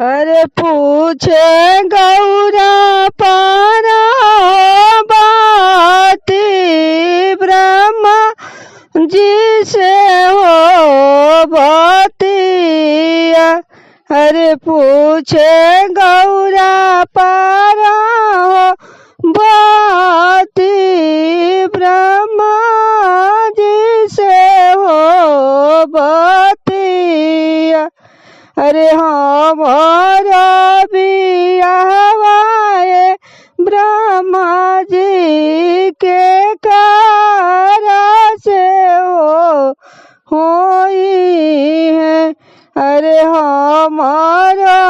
अरे पूछे गौरा पार्वती ब्रह्मा जी से हो बतिया। अरे पूछे गौरा पार्वती ब्रह्मा जी से हो बतिया। अरे हमारा बियाहवाए ब्रह्मा जी के कारा से होई है। अरे हमारा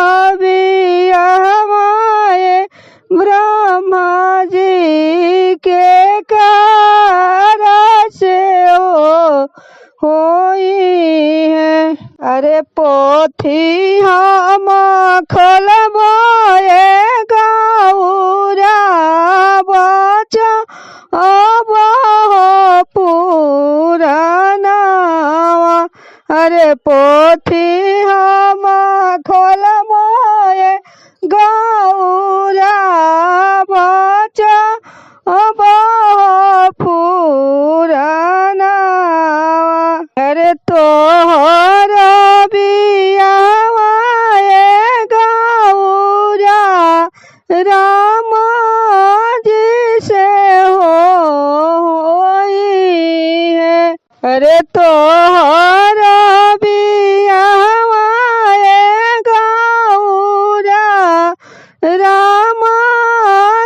बियाहवाए ब्रह्मा जी के कारा से होई है। अरे पोथी हम खोलबे गौरा बचा अब पुरानावा। अरे पोथी हम खोलबे गौरा बचा अब पुरानावा। अरे तोहर बियाहवाए गौरा राम जी से होई है। अरे तोहर बियाहवाए गौरा राम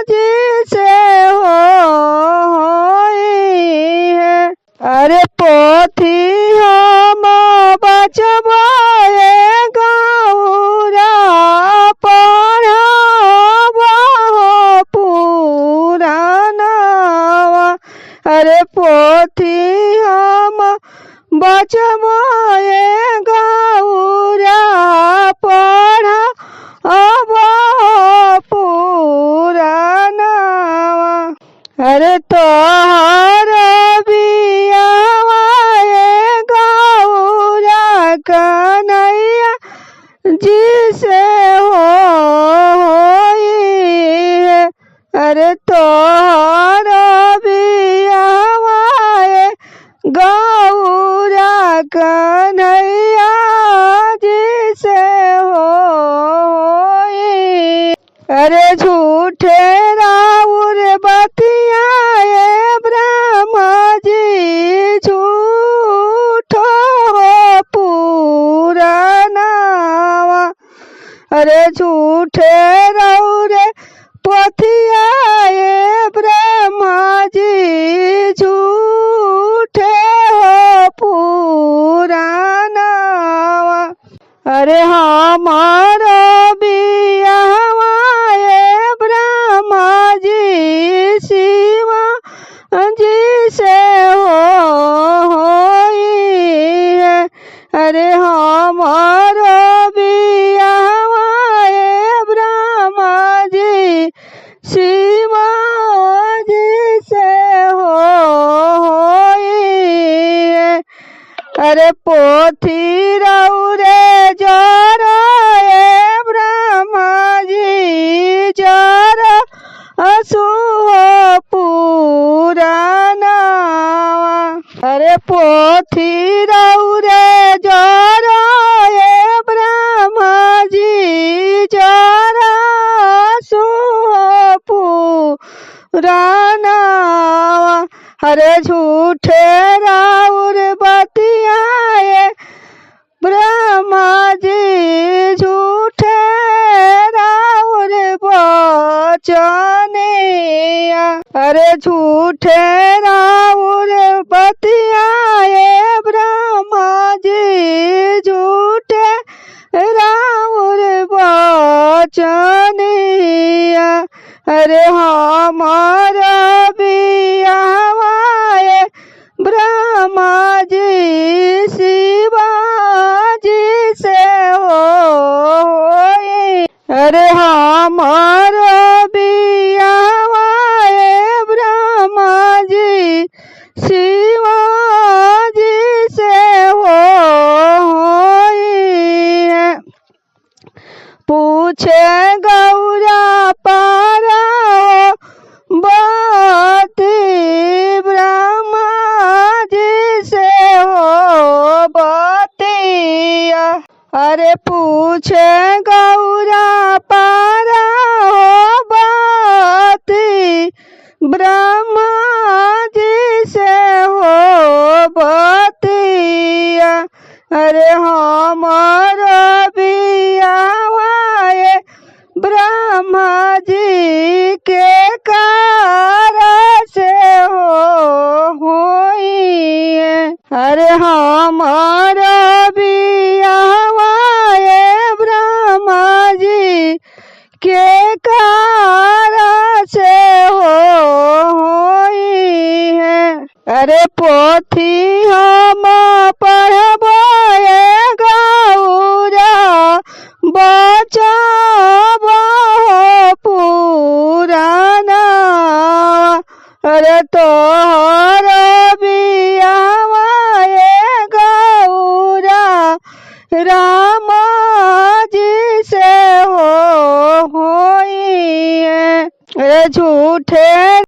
जी से होई है। अरे पोथी हम बचबे गौरा पढ़ब पुरानावा। अरे पोथी हम बचबे गौरा पढ़ब पुरानावा। अरे तोहर बियाहवाए गौरा कन्हैया जी से होई है। अरे तोहर बियाहवाए गौरा कन्हैया जी से होई। अरे झूठे राउर बतियाए ब्रह्मा जी झूठो हो पुरानावा। अरे झूठे राउरे पोथियाए ब्रह्मा जी झूठे हो पुरानावा। अरे हमारा बियाहवाए ब्रह्मा जी शिवा जी से होई है। अरे हमारा बियाहवाए ब्रह्मा जी शिवा जी से होई है। अरे पोथी रौरे जराए ब्रह्मा जी जरा असुह पुरानावा। अरे पोथी रौरे जराए ब्रह्मा जी जरा असुह पुरानावा। अरे झूठे राउर बतियाए ब्रह्मा जी झूठे राउर बचनिया। अरे झूठे राउर बतियाए ब्रह्मा जी झूठे राउर बचनिया। अरे हमारा बियाहवाए ब्रह्मा जी शिवा जी से होई। अरे हमारा बियाहवाए ब्रह्मा जी शिवा जी से होई है। पूछे गौरा पारा बाती ब्रह्मा जी से हो बतिया। अरे पूछे गौरा पारा हो बाती ब्रह्मा जी से हो बतिया। अरे हमर बियावाए ब्रह्मा जी के कारा से होई है। अरे हमर बियावाए ब्रह्मा जी के कारा से होई है। अरे पोथी हम पढ़बो गौरा बचाबो पुराना। अरे तोहर बियावा गौरा राम जी से होई है। अरे झूठे